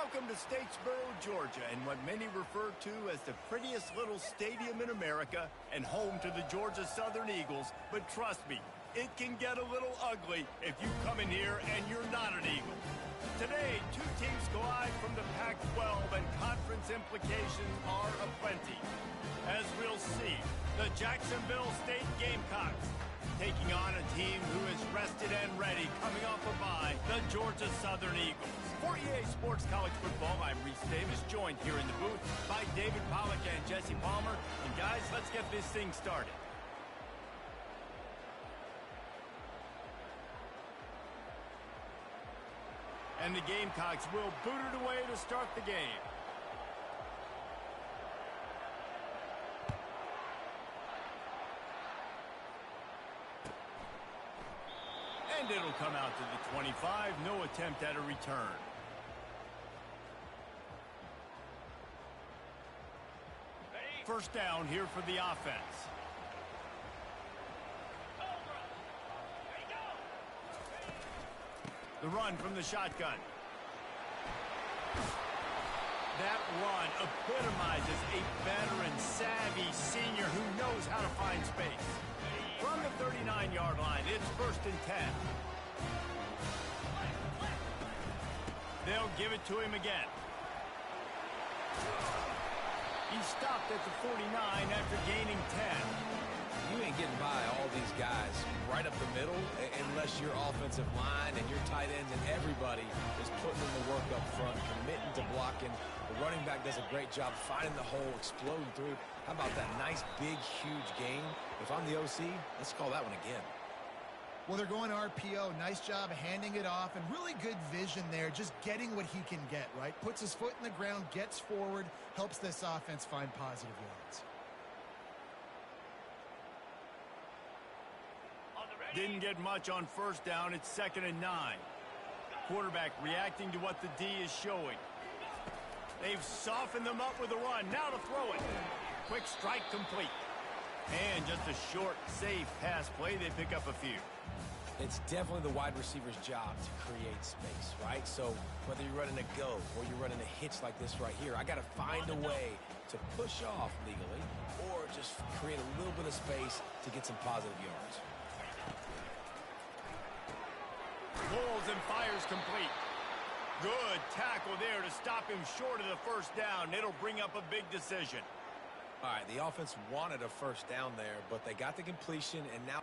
Welcome to Statesboro, Georgia, and what many refer to as the prettiest little stadium in America and home to the Georgia Southern Eagles. But trust me, it can get a little ugly if you come in here and you're not an Eagle. Today, two teams collide from the Pac-12, and conference implications are aplenty. As we'll see, the Jacksonville State Gamecocks taking on a team who is rested and ready coming off a bye, the Georgia Southern Eagles. For EA Sports College Football, I'm Reese Davis, joined here in the booth by David Pollack and Jesse Palmer. And guys, let's get this thing started. And the Gamecocks will boot it away to start the game. And it'll come out to the 25. No attempt at a return. First down here for the offense. The run from the shotgun. That run epitomizes a veteran, savvy senior who knows how to find space. From the 39-yard line, it's 1st and 10. They'll give it to him again. He stopped at the 49 after gaining 10. You ain't getting by all these guys right up the middle unless your offensive line and your tight ends and everybody is putting in the work up front, committing to blocking. The running back does a great job finding the hole, exploding through. How about that nice, big, huge game? If I'm the OC, let's call that one again. Well, they're going RPO. Nice job handing it off, and really good vision there, just getting what he can get, right? Puts his foot in the ground, gets forward, helps this offense find positive yards. Didn't get much on first down. It's 2nd and 9. Quarterback reacting to what the D is showing. They've softened them up with a run. Now to throw it. Quick strike complete. And just a short, safe pass play. They pick up a few. It's definitely the wide receiver's job to create space, right? So whether you're running a go or you're running a hitch like this right here, I got to find a way to push off legally or just create a little bit of space to get some positive yards. Pulls and fires complete. Good tackle there to stop him short of the first down. It'll bring up a big decision. All right, the offense wanted a first down there, but they got the completion, and now...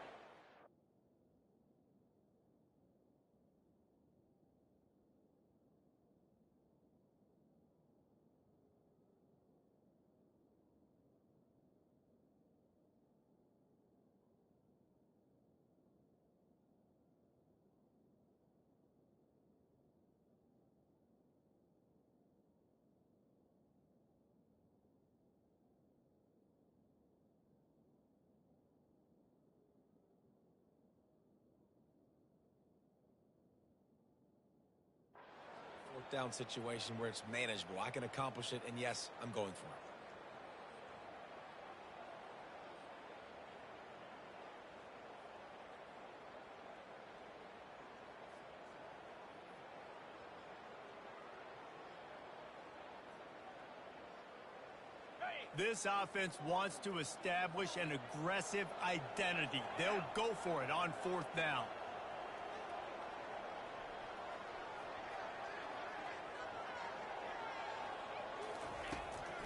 Fourth down situation where it's manageable. I can accomplish it, and yes, I'm going for it. This offense wants to establish an aggressive identity. They'll go for it on 4th down.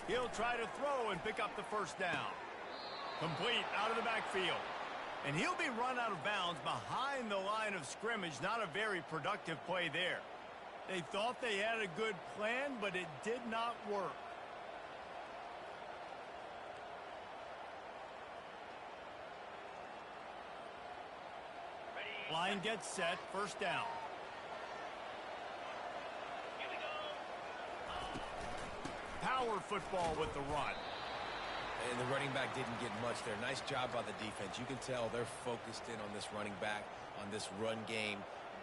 He'll try to throw and pick up the first down. Complete out of the backfield. And he'll be run out of bounds behind the line of scrimmage. Not a very productive play there. They thought they had a good plan, but it did not work. Line gets set, 1st down. Power football with the run. And the running back didn't get much there. Nice job by the defense. You can tell they're focused in on this running back, on this run game,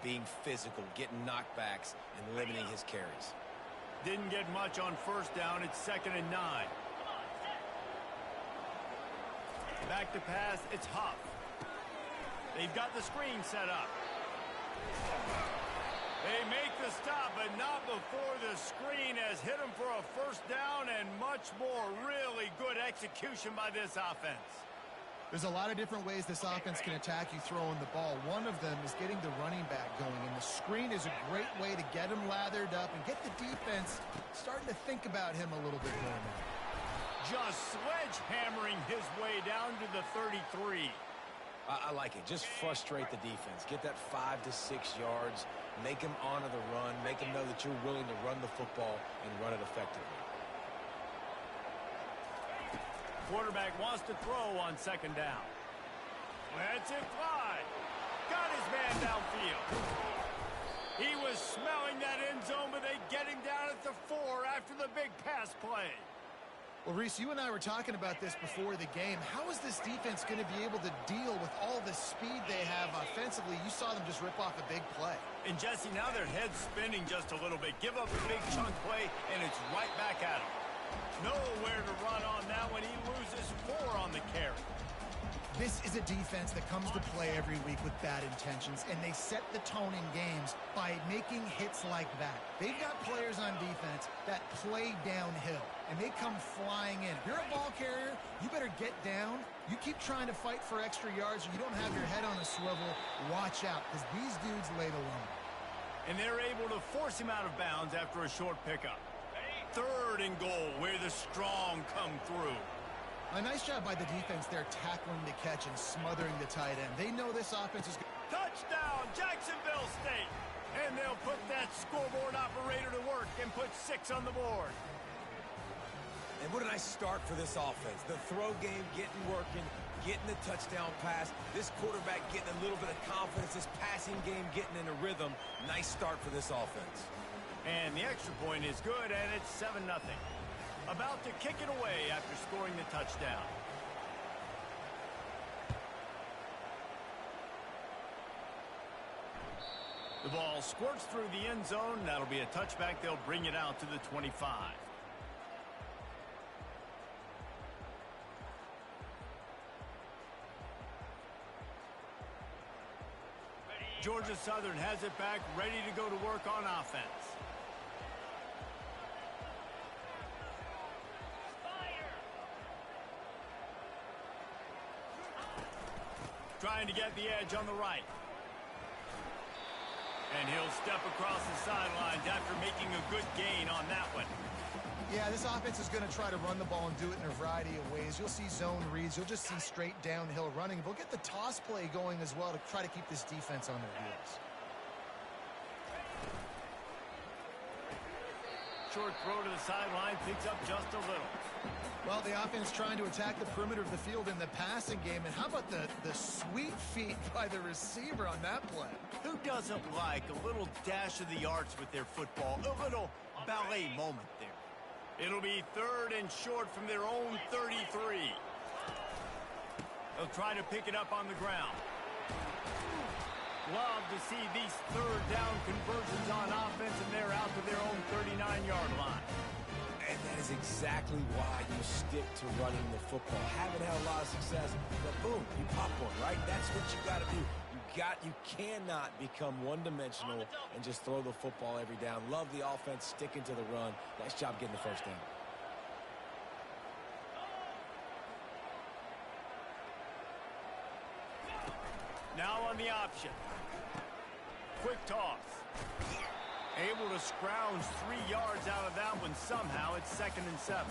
being physical, getting knockbacks, and limiting his carries. Didn't get much on first down. It's 2nd and 9. Back to pass. It's Huff. They've got the screen set up. They make the stop, but not before the screen has hit them for a first down and much more. Really good execution by this offense. There's a lot of different ways this offense can attack you throwing the ball. One of them is getting the running back going, and the screen is a great way to get him lathered up and get the defense starting to think about him a little bit more now. Just sledgehammering his way down to the 33. I like it. Just frustrate the defense. Get that 5 to 6 yards. Make them honor the run. Make them know that you're willing to run the football and run it effectively. Quarterback wants to throw on second down. Lets it fly. Got his man downfield. He was smelling that end zone, but they get him down at the 4 after the big pass play. Well, Reese, you and I were talking about this before the game. How is this defense going to be able to deal with all the speed they have offensively? You saw them just rip off a big play. And, Jesse, now their head's spinning just a little bit. Give up a big chunk play, and it's right back at him. Nowhere to run on that when he loses 4 on the carry. This is a defense that comes to play every week with bad intentions, and they set the tone in games by making hits like that. They've got players on defense that play downhill, and they come flying in. If you're a ball carrier, you better get down. You keep trying to fight for extra yards, or you don't have your head on a swivel. Watch out, because these dudes lay the line. And they're able to force him out of bounds after a short pickup. 3rd and goal, where the strong come through. A nice job by the defense there tackling the catch and smothering the tight end. They know this offense is good. Touchdown, Jacksonville State. And they'll put that scoreboard operator to work and put 6 on the board. And what a nice start for this offense. The throw game getting working, getting the touchdown pass. This quarterback getting a little bit of confidence. This passing game getting in a rhythm. Nice start for this offense. And the extra point is good, and it's 7-0. About to kick it away after scoring the touchdown. The ball squirts through the end zone. That'll be a touchback. They'll bring it out to the 25. Georgia Southern has it back, ready to go to work on offense. Trying to get the edge on the right. And he'll step across the sidelines after making a good gain on that one. Yeah, this offense is going to try to run the ball and do it in a variety of ways. You'll see zone reads. You'll just see straight downhill running. They'll get the toss play going as well to try to keep this defense on their heels. Short throw to the sideline, picks up just a little. Well, the offense trying to attack the perimeter of the field in the passing game. And how about the sweet feet by the receiver on that play? Who doesn't like a little dash of the arts with their football? A little ballet moment there. It'll be 3rd and short from their own 33. They'll try to pick it up on the ground. Love to see these 3rd down conversions on offense, and they're out to their own 39-yard line. And that is exactly why you stick to running the football. Haven't had a lot of success, but boom, you pop one, right? That's what you got to do. You cannot become one-dimensional and just throw the football every down. Love the offense sticking to the run. Nice job getting the first down. Now on the option. Quick toss. Able to scrounge 3 yards out of that one somehow. It's 2nd and 7.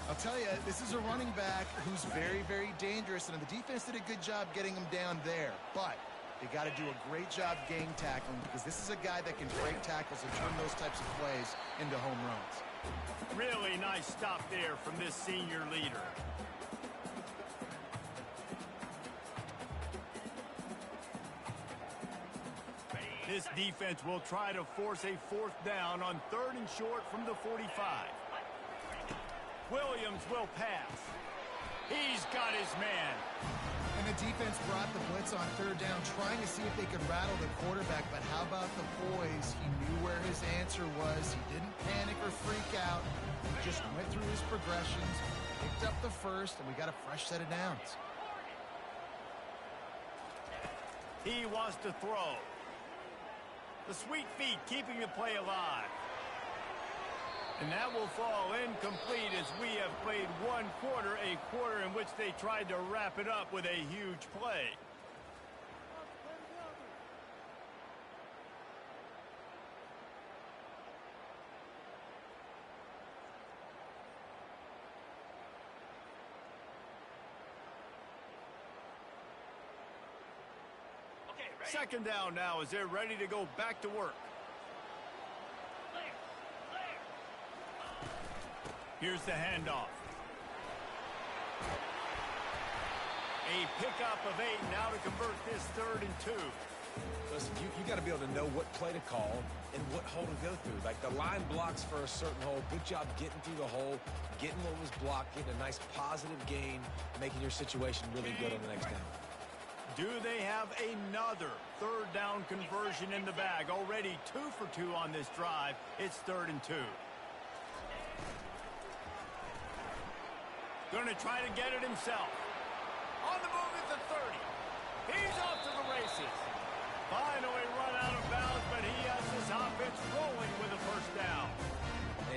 I'll tell you, this is a running back who's very, very dangerous, and the defense did a good job getting him down there. But they got to do a great job game tackling, because this is a guy that can break tackles and turn those types of plays into home runs. Really nice stop there from this senior leader. This defense will try to force a 4th down on 3rd and short from the 45. Williams will pass. He's got his man. And the defense brought the blitz on 3rd down, trying to see if they could rattle the quarterback. But how about the poise? He knew where his answer was. He didn't panic or freak out. He just went through his progressions, picked up the first, and we got a fresh set of downs. He wants to throw. The sweet feet keeping the play alive. And that will fall incomplete as we have played one quarter, a quarter in which they tried to wrap it up with a huge play. Second down now as they're ready to go back to work. Here's the handoff. A pickup of 8 now to convert this 3rd and 2. Listen, you got to be able to know what play to call and what hole to go through. Like the line blocks for a certain hole. Good job getting through the hole, getting what was blocked, getting a nice positive gain, making your situation really good on the next down. Do they have another 3rd down conversion in the bag? Already 2 for 2 on this drive. It's 3rd and 2. Going to try to get it himself. On the move at the 30. He's off to the races. Finally run out of bounds, but he has his offense rolling with a 1st down.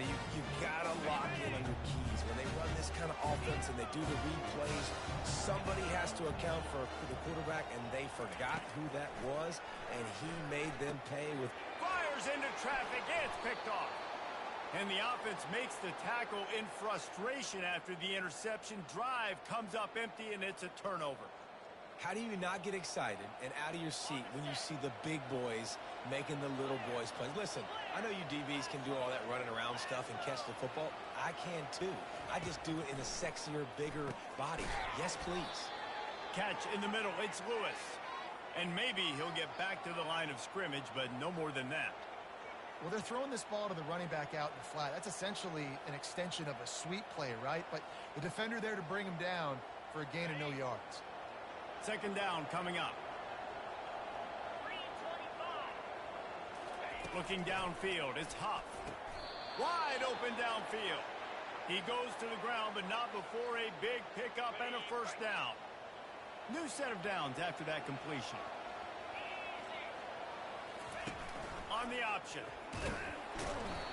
And you got to lock in on your keys. When they run this kind of offense and they do the replays, somebody has to account for the quarterback, and they forgot who that was, and he made them pay with... Fires into traffic. It's picked off. And the offense makes the tackle in frustration after the interception. Drive comes up empty, and it's a turnover. How do you not get excited and out of your seat when you see the big boys making the little boys play? Listen, I know you DBs can do all that running around stuff and catch the football. I can too. I just do it in a sexier, bigger body. Yes, please. Catch in the middle. It's Lewis. And maybe he'll get back to the line of scrimmage, but no more than that. Well, they're throwing this ball to the running back out in the flat. That's essentially an extension of a sweep play, right? But the defender there to bring him down for a gain of no yards. 2nd down coming up. Looking downfield, it's Huff. Wide open downfield. He goes to the ground, but not before a big pickup and a 1st down. New set of downs after that completion. On the option.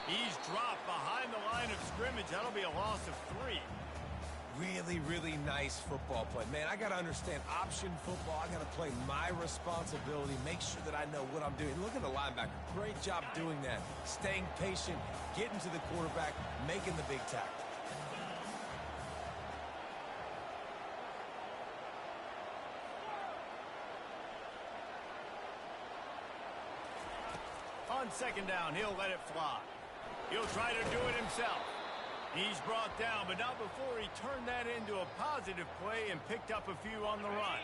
He's dropped behind the line of scrimmage. That'll be a loss of 3. Really, really nice football play. Man, I got to understand option football. I got to play my responsibility, make sure that I know what I'm doing. Look at the linebacker. Great job doing that. Staying patient, getting to the quarterback, making the big tackle. On 2nd down, he'll let it fly. He'll try to do it himself. He's brought down, but not before he turned that into a positive play and picked up a few on the run.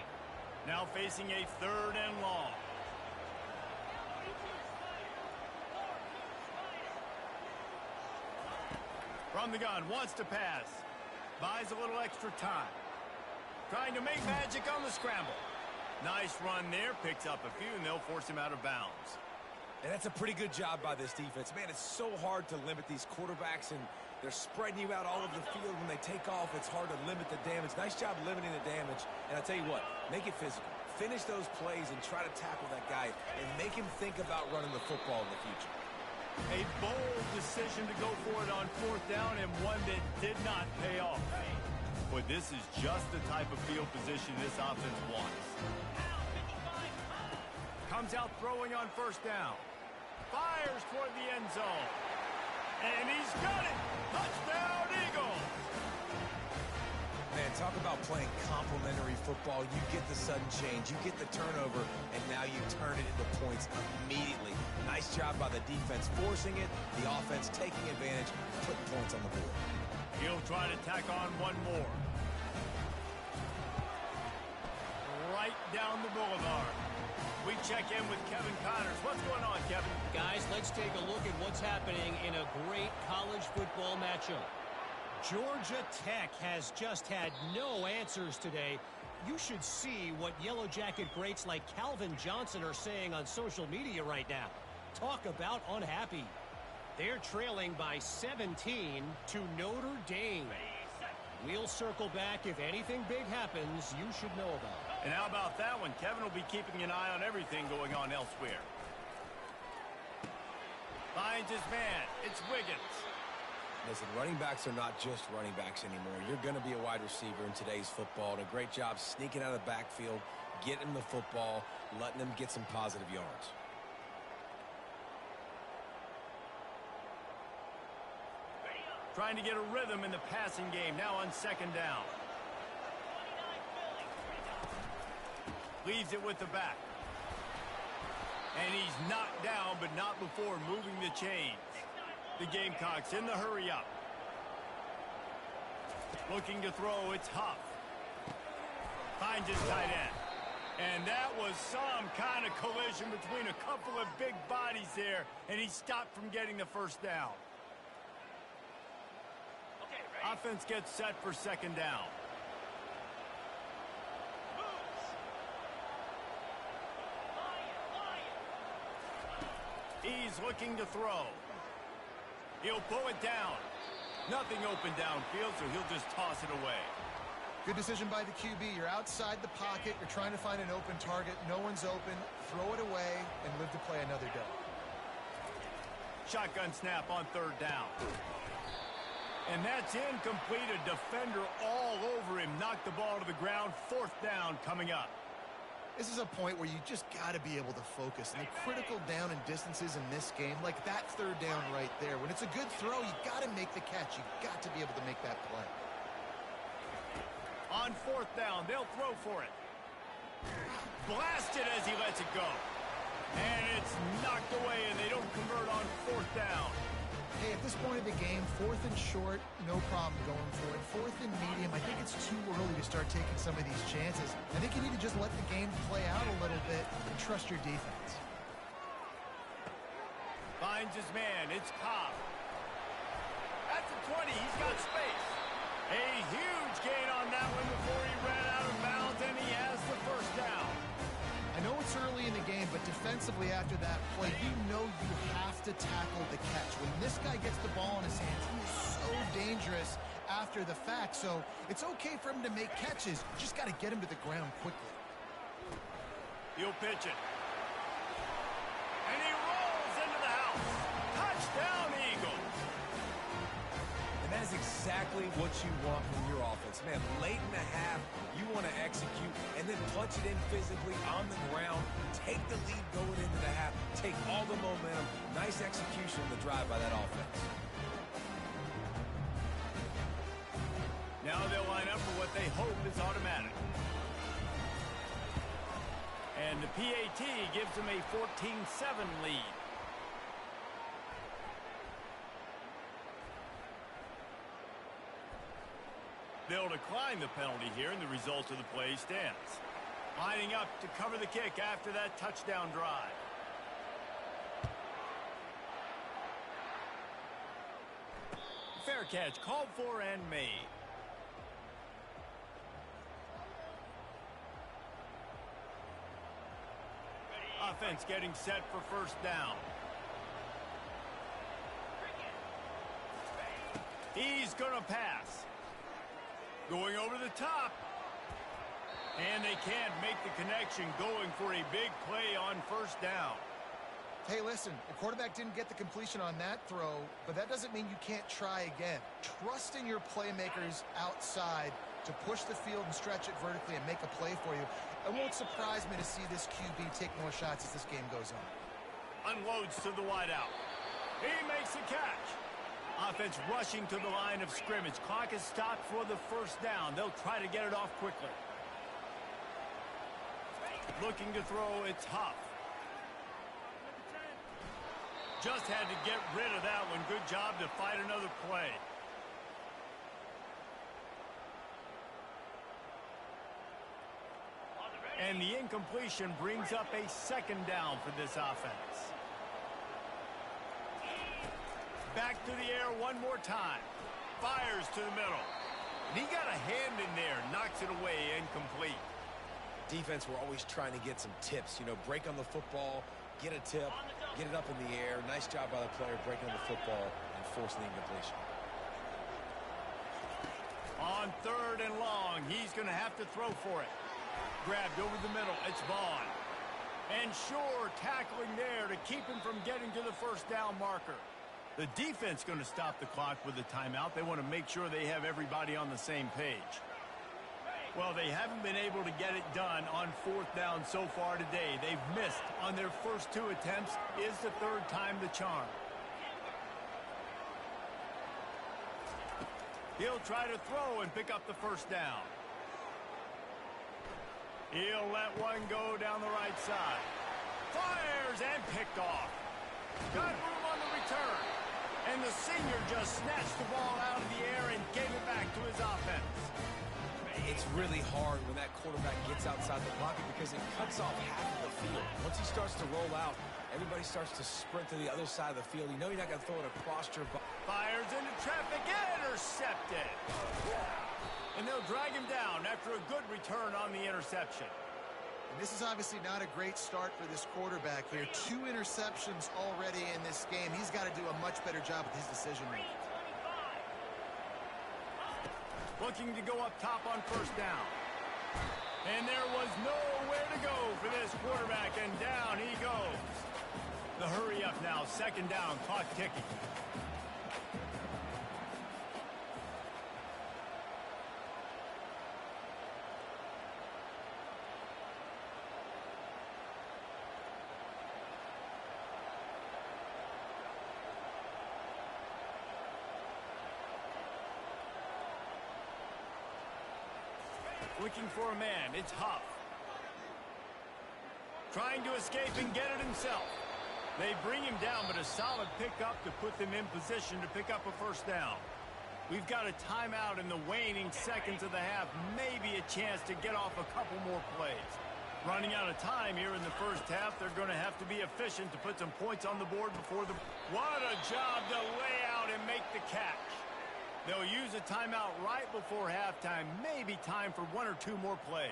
Now facing a 3rd and long. From the gun, wants to pass. Buys a little extra time. Trying to make magic on the scramble. Nice run there, picks up a few, and they'll force him out of bounds. And that's a pretty good job by this defense. Man, it's so hard to limit these quarterbacks, and they're spreading you out all over the field. When they take off, it's hard to limit the damage. Nice job limiting the damage. And I tell you what, make it physical. Finish those plays and try to tackle that guy and make him think about running the football in the future. A bold decision to go for it on 4th down, and one that did not pay off. But this is just the type of field position this offense wants. Comes out throwing on 1st down. Fires toward the end zone. And he's got it. Touchdown, Eagles. Man, talk about playing complementary football. You get the sudden change, you get the turnover, and now you turn it into points immediately. Nice job by the defense forcing it, the offense taking advantage, putting points on the board. He'll try to tack on one more. Right down the boulevard. We check in with Kevin Connors. What's going on, Kevin? Guys, let's take a look at what's happening in a great college football matchup. Georgia Tech has just had no answers today. You should see what Yellow Jacket greats like Calvin Johnson are saying on social media right now. Talk about unhappy. They're trailing by 17 to Notre Dame. We'll circle back. If anything big happens, you should know about it. And how about that one? Kevin will be keeping an eye on everything going on elsewhere. Finds his man. It's Wiggins. Listen, running backs are not just running backs anymore. You're going to be a wide receiver in today's football. And a great job sneaking out of the backfield, getting them the football, letting them get some positive yards. Trying to get a rhythm in the passing game now on second down. Leaves it with the back. And he's knocked down, but not before moving the chains. The Gamecocks in the hurry up. Looking to throw, it's Huff. Finds his tight end. And that was some kind of collision between a couple of big bodies there, and he stopped from getting the first down. Offense gets set for second down. He's looking to throw. He'll pull it down. Nothing open downfield, so he'll just toss it away. Good decision by the QB. You're outside the pocket. You're trying to find an open target. No one's open. Throw it away and live to play another day. Shotgun snap on third down. And that's incomplete. A defender all over him. Knocked the ball to the ground. Fourth down coming up. This is a point where you just got to be able to focus. And the critical down and distances in this game, like that third down right there, when it's a good throw, you got to make the catch. You got to be able to make that play. On fourth down, they'll throw for it. Blasted as he lets it go. And it's knocked away, and they don't convert on fourth down. Hey, at this point of the game, fourth and short, no problem going for it. Fourth and medium, I think it's too early to start taking some of these chances. I think you need to just let the game play out a little bit and trust your defense. Finds his man. It's Cobb. At the 20, he's got space. A huge gain on that one before he ran out of bounds, and he has the first down. I know it's early in the game, but defensively after that play, you know you have to tackle the catch. When this guy gets the ball in his hands, he is so dangerous after the fact. So it's okay for him to make catches. You just got to get him to the ground quickly. He'll pitch it. And he rolls into the house. Touchdown, Eagles. And that is exactly what you want from your offense. Man, late in the half, you want to execute and then punch it in physically on the ground. Take the lead going into the half. Take all the momentum. Nice execution on the drive by that offense. Now they'll line up for what they hope is automatic. And the PAT gives them a 14-7 lead. They'll decline the penalty here, and the result of the play stands. Lining up to cover the kick after that touchdown drive. Fair catch called for and made. Offense getting set for first down. He's going to pass. Going over the top. And they can't make the connection, going for a big play on first down. Hey, listen, the quarterback didn't get the completion on that throw, but that doesn't mean you can't try again. Trust in your playmakers outside to push the field and stretch it vertically and make a play for you. It won't surprise me to see this QB take more shots as this game goes on. Unloads to the wideout. He makes the catch. Offense rushing to the line of scrimmage. Clock is stopped for the first down. They'll try to get it off quickly. Looking to throw, it's Huff. Just had to get rid of that one. Good job to fight another play. And the incompletion brings up a second down for this offense. Back to the air one more time. Fires to the middle. And he got a hand in there. Knocks it away, incomplete. Defense, we're always trying to get some tips. You know, break on the football, get a tip, get it up in the air. Nice job by the player breaking on the football and forcing the incompletion. On third and long, he's going to have to throw for it. Grabbed over the middle. It's Vaughn. And sure, tackling there to keep him from getting to the first down marker. The defense going to stop the clock with a timeout. They want to make sure they have everybody on the same page. Well, they haven't been able to get it done on fourth down so far today. They've missed on their first 2 attempts. Is the third time the charm. He'll try to throw and pick up the first down. He'll let one go down the right side. Fires and picked off. Got room on the return. And the senior just snatched the ball out of the air and gave it back to his offense. It's really hard when that quarterback gets outside the pocket because it cuts off half of the field. Once he starts to roll out, everybody starts to sprint to the other side of the field. You know you're not going to throw it across your body. Fires into traffic, intercepted. And they'll drag him down after a good return on the interception. And this is obviously not a great start for this quarterback here. 2 interceptions already in this game. He's got to do a much better job with his decision-making. Looking to go up top on first down. And there was nowhere to go for this quarterback, and down he goes. The hurry up now, second down, clock ticking. Looking for a man, it's Huff. Trying to escape and get it himself. They bring him down, but a solid pickup to put them in position to pick up a first down. We've got a timeout in the waning seconds of the half. Maybe a chance to get off a couple more plays. Running out of time here in the first half. They're going to have to be efficient to put some points on the board before the... What a job to lay out and make the catch. They'll use a timeout right before halftime. Maybe time for 1 or 2 more plays.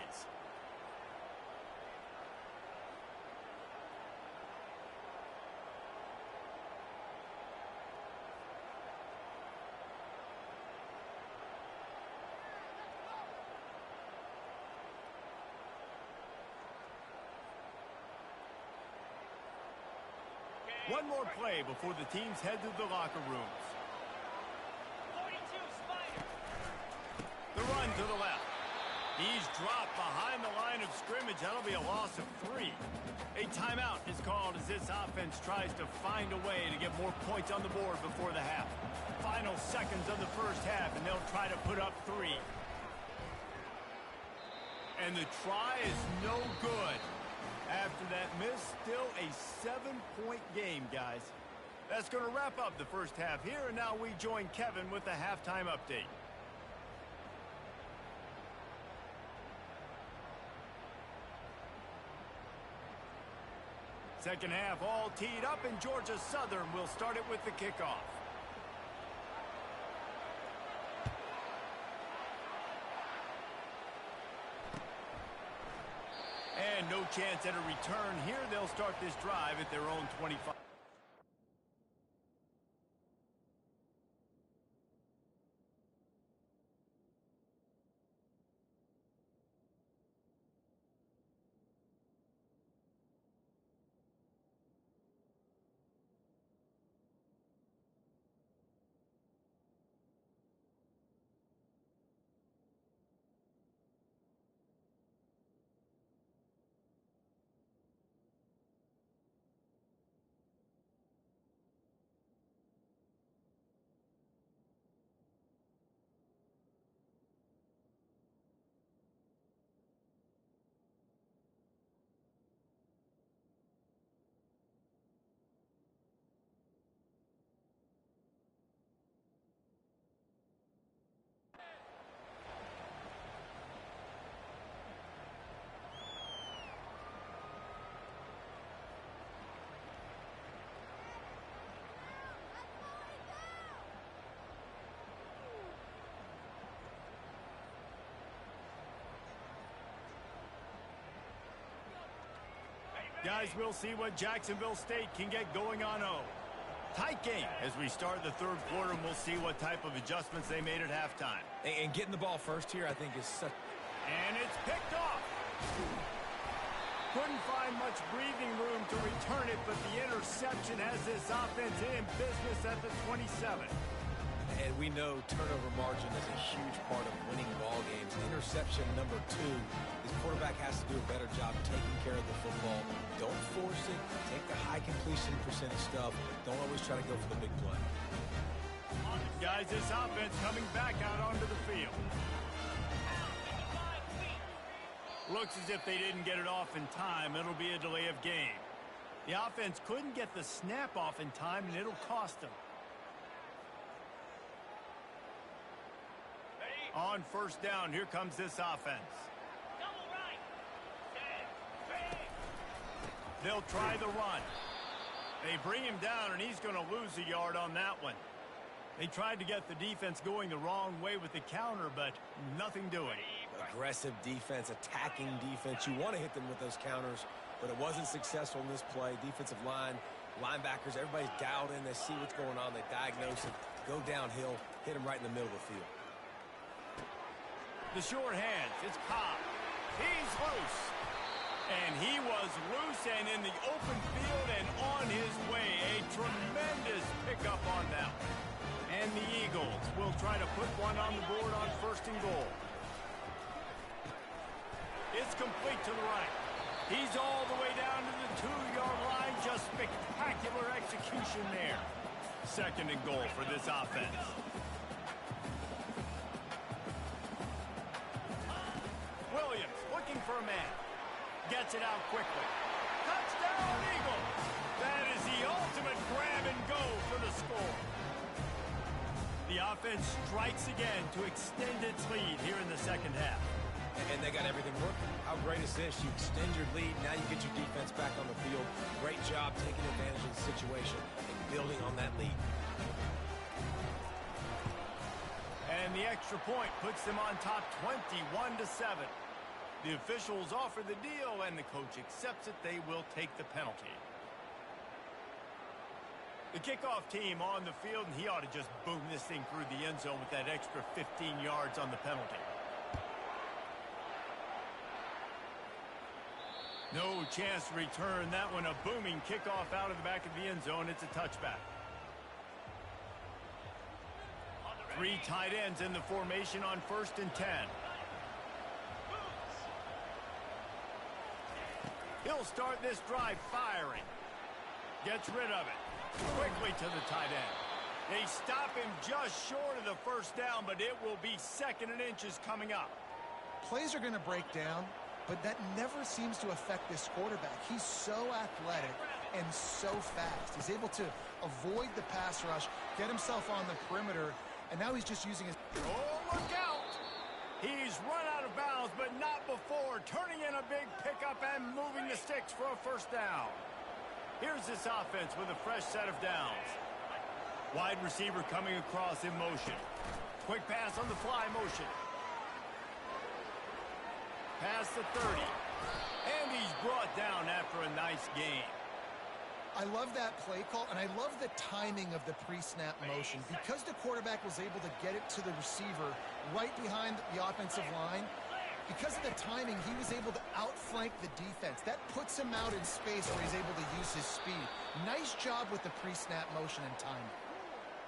One more play before the teams head to the locker rooms. The run to the left. He's dropped behind the line of scrimmage. That'll be a loss of 3. A timeout is called as this offense tries to find a way to get more points on the board before the half. Final seconds of the first half, and they'll try to put up 3. And the try is no good. After that miss, still a 7-point game, guys. That's going to wrap up the first half here, and now we join Kevin with the halftime update. Second half all teed up, and Georgia Southern will start it with the kickoff. And no chance at a return here. They'll start this drive at their own 25. Guys, we'll see what Jacksonville State can get going on 0. Tight game as we start the third quarter, and we'll see what type of adjustments they made at halftime. And getting the ball first here, I think, is such... And it's picked off. Couldn't find much much breathing room to return it, but the interception has this offense in business at the 27. And we know turnover margin is a huge part of winning ball games. Interception number 2, his quarterback has to do a better job taking care of the football. Don't force it. Take the high completion percentage stuff. Don't always try to go for the big play. Guys, this offense coming back out onto the field. Looks as if they didn't get it off in time. It'll be a delay of game. The offense couldn't get the snap off in time, and it'll cost them. On first down, here comes this offense. They'll try the run. They bring him down, and he's going to lose a yard on that one. They tried to get the defense going the wrong way with the counter, but nothing doing. Aggressive defense, attacking defense. You want to hit them with those counters, but it wasn't successful in this play. Defensive line, linebackers, everybody's dialed in. They see what's going on. They diagnose it, go downhill, hit him right in the middle of the field. The short hands, it's Cobb. He's loose. And he was loose and in the open field and on his way. A tremendous pickup on that one. And the Eagles will try to put one on the board on first and goal. It's complete to the right. He's all the way down to the 2-yard line. Just spectacular execution there. Second and goal for this offense. Williams looking for a man. Gets it out quickly. Touchdown, Eagles! That is the ultimate grab and go for the score. The offense strikes again to extend its lead here in the second half. And they got everything working. How great is this? You extend your lead, now you get your defense back on the field. Great job taking advantage of the situation and building on that lead. And the extra point puts them on top 21-7. The officials offer the deal, and the coach accepts it. They will take the penalty. The kickoff team on the field, and he ought to just boom this thing through the end zone with that extra 15 yards on the penalty. No chance to return that one. A booming kickoff out of the back of the end zone. It's a touchback. 3 tight ends in the formation on first and 10. He'll start this drive firing. Gets rid of it. Quickly to the tight end. They stop him just short of the first down, but it will be second and inches coming up. Plays are going to break down, but that never seems to affect this quarterback. He's so athletic and so fast. He's able to avoid the pass rush, get himself on the perimeter, and now he's just using his... Oh, look out! He's run out of bounds, but not before. Turning in a big pickup and moving the sticks for a first down. Here's this offense with a fresh set of downs. Wide receiver coming across in motion. Quick pass on the fly motion. Past the 30. And he's brought down after a nice gain. I love that play call, and I love the timing of the pre-snap motion. Because the quarterback was able to get it to the receiver right behind the offensive line, because of the timing, he was able to outflank the defense. That puts him out in space where he's able to use his speed. Nice job with the pre-snap motion and timing.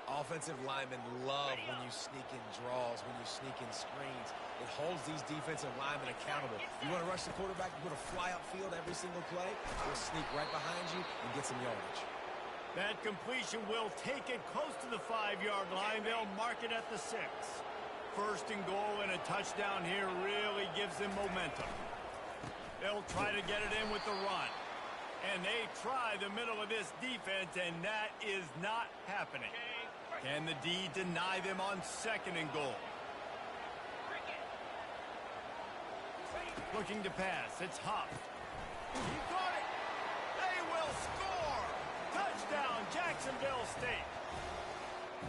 Offensive linemen love when you sneak in draws, when you sneak in screens. It holds these defensive linemen accountable. You want to rush the quarterback, you want to fly upfield every single play, he'll sneak right behind you and get some yardage. That completion will take it close to the 5-yard line. They'll mark it at the 6. First and goal and a touchdown here really gives them momentum. They'll try to get it in with the run. And they try the middle of this defense, and that is not happening. Can the D deny them on second and goal? Looking to pass. It's Huff. He caught it. They will score. Touchdown, Jacksonville State.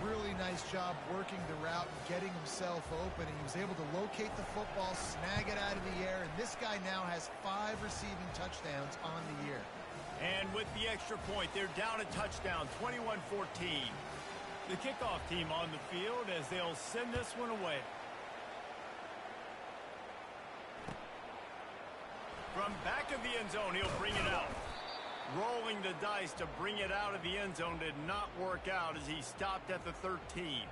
Really nice job working the route and getting himself open. And he was able to locate the football, snag it out of the air, and this guy now has 5 receiving touchdowns on the year. And with the extra point, they're down a touchdown, 21-14. The kickoff team on the field as they'll send this one away. From From back of the end zone, he'll bring it out. Rolling the dice to bring it out of the end zone did not work out as he stopped at the 13.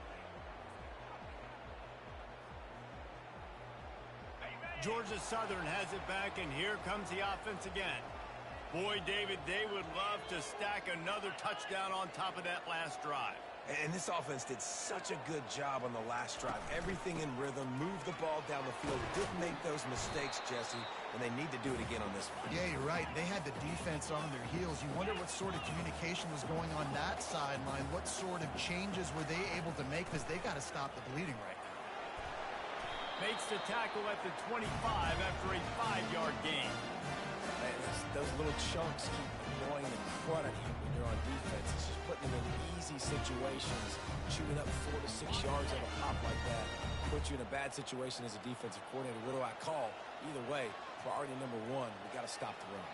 Georgia Southern has it back, and here comes the offense again. Boy, David, they would love to stack another touchdown on top of that last drive. And this offense did such a good job on the last drive. Everything in rhythm, moved the ball down the field, didn't make those mistakes, Jesse, and they need to do it again on this one. Yeah, you're right. They had the defense on their heels. You wonder what sort of communication was going on that sideline. What sort of changes were they able to make, because they got to stop the bleeding right now. Makes the tackle at the 25 after a 5-yard gain. Man, those little chunks keep going in front of you when you're on defense. It's just putting them in easy situations, shooting up 4 to 6 yards on a pop like that. Puts you in a bad situation as a defensive coordinator. What do I call? Either way, priority number one, we got to stop the run.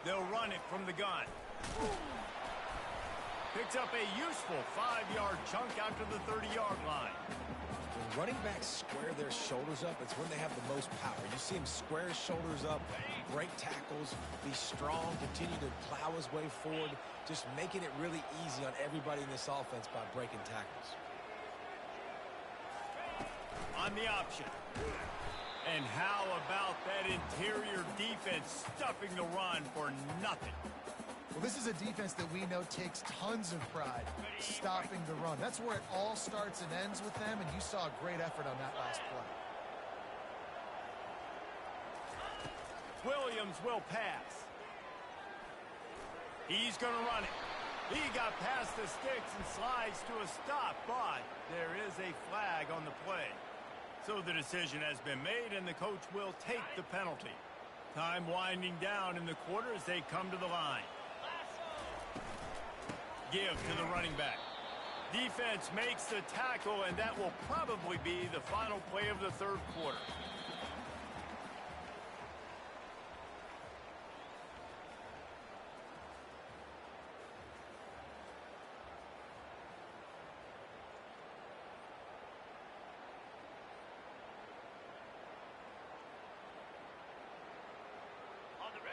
They'll run it from the gun. Picks up a useful 5-yard chunk out to the 30-yard line. When running backs square their shoulders up, it's when they have the most power. You see him square his shoulders up, break tackles, be strong, continue to plow his way forward, just making it really easy on everybody in this offense by breaking tackles. On the option. And how about that interior defense stuffing the run for nothing? Well, this is a defense that we know takes tons of pride stopping the run. That's where it all starts and ends with them, and you saw a great effort on that last play. Williams will pass. He's going to run it. He got past the sticks and slides to a stop, but there is a flag on the play. So the decision has been made, and the coach will take the penalty. Time winding down in the quarter as they come to the line. Give to the running back. Defense makes the tackle, and that will probably be the final play of the third quarter.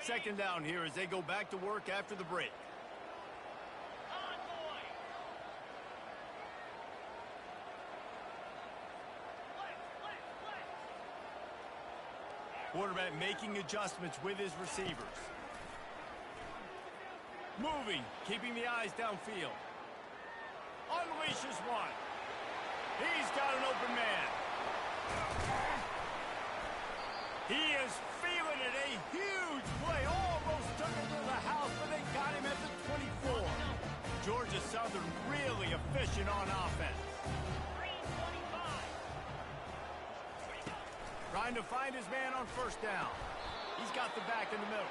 Second down here as they go back to work after the break. Quarterback making adjustments with his receivers. Moving, keeping the eyes downfield. Unleashes one. He's got an open man. He is feeling it. A huge play. Almost took it to the house, but they got him at the 24. Georgia Southern really efficient on offense. Trying to find his man on first down. He's got the back in the middle.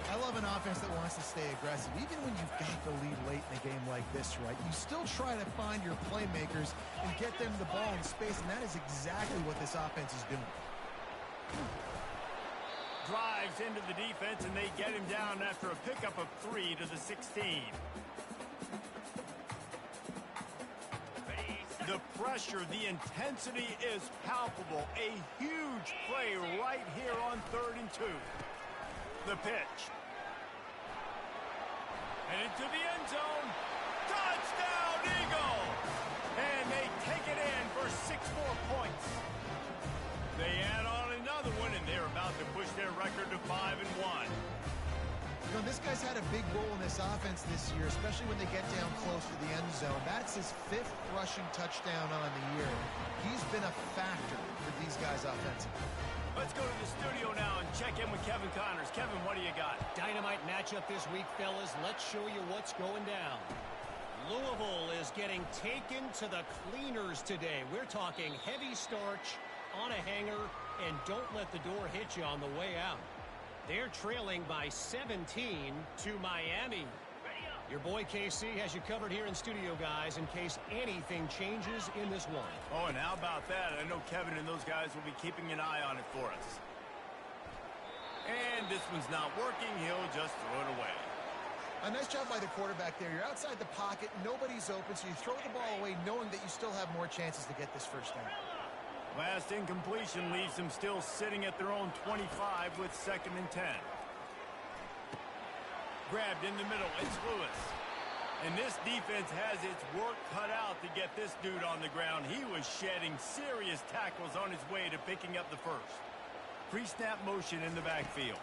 I love an offense that wants to stay aggressive. Even when you've got the lead late in a game like this, right, you still try to find your playmakers and get them the ball in space, and that is exactly what this offense is doing. Drives into the defense, and they get him down after a pickup of 3 to the 16. The pressure, the intensity is palpable. A huge play right here on 3rd and 2. The pitch. And into the end zone. Touchdown, Eagle! And they take it in for 6 more points. They add on another one, and they're about to push their record to 5-1. You know, this guy's had a big role in this offense this year, especially when they get down close to the end zone. That's his 5th rushing touchdown on the year. He's been a factor for these guys offensively. Let's go to the studio now and check in with Kevin Connors. Kevin, what do you got? Dynamite matchup this week, fellas. Let's show you what's going down. Louisville is getting taken to the cleaners today. We're talking heavy starch on a hanger, and don't let the door hit you on the way out. They're trailing by 17 to Miami. Your boy KC has you covered here in studio, guys, in case anything changes in this one. Oh, and how about that? I know Kevin and those guys will be keeping an eye on it for us. And this one's not working. He'll just throw it away. A nice job by the quarterback there. You're outside the pocket. Nobody's open, so you throw the ball away knowing that you still have more chances to get this first down. Last incompletion leaves them still sitting at their own 25 with 2nd and 10. Grabbed in the middle, it's Lewis. And this defense has its work cut out to get this dude on the ground. He was shedding serious tackles on his way to picking up the first. Pre-snap motion in the backfield.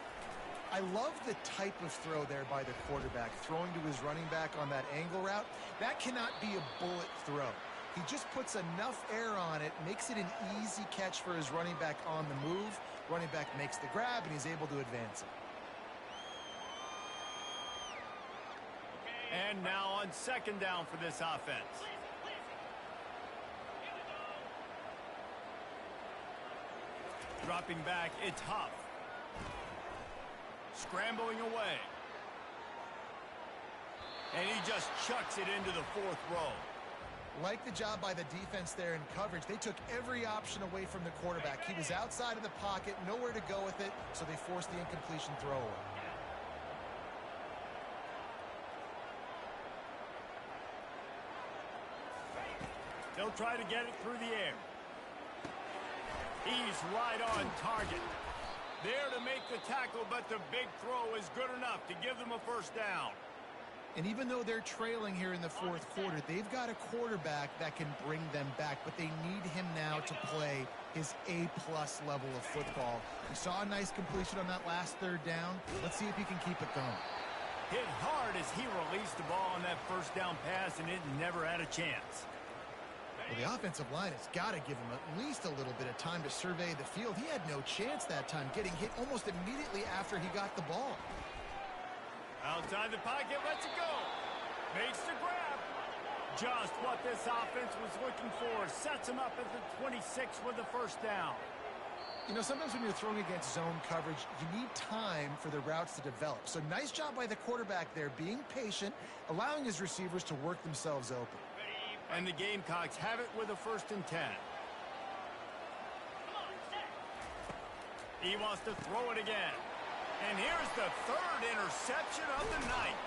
I love the type of throw there by the quarterback, throwing to his running back on that angle route. That cannot be a bullet throw. He just puts enough air on it, makes it an easy catch for his running back on the move. Running back makes the grab, and he's able to advance it. And now on 2nd down for this offense. Dropping back, it's Huff. Scrambling away. And he just chucks it into the 4th row. Like the job by the defense there in coverage. They took every option away from the quarterback. He was outside of the pocket, nowhere to go with it, so they forced the incompletion throw away. They'll try to get it through the air. He's right on target. There to make the tackle, but the big throw is good enough to give them a 1st down. And even though they're trailing here in the 4th quarter, they've got a quarterback that can bring them back, but they need him now to play his A-plus level of football. We saw a nice completion on that last 3rd down. Let's see if he can keep it going. Hit hard as he released the ball on that 1st down pass, and it never had a chance. Well, the offensive line has got to give him at least a little bit of time to survey the field. He had no chance that time, getting hit almost immediately after he got the ball. Outside the pocket, lets it go. Makes the grab. Just what this offense was looking for. Sets him up at the 26 with the 1st down. You know, sometimes when you're throwing against zone coverage, you need time for the routes to develop. So nice job by the quarterback there, being patient, allowing his receivers to work themselves open. And the Gamecocks have it with a 1st and 10. He wants to throw it again. And here's the 3rd interception of the night.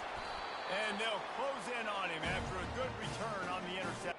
And they'll close in on him after a good return on the interception.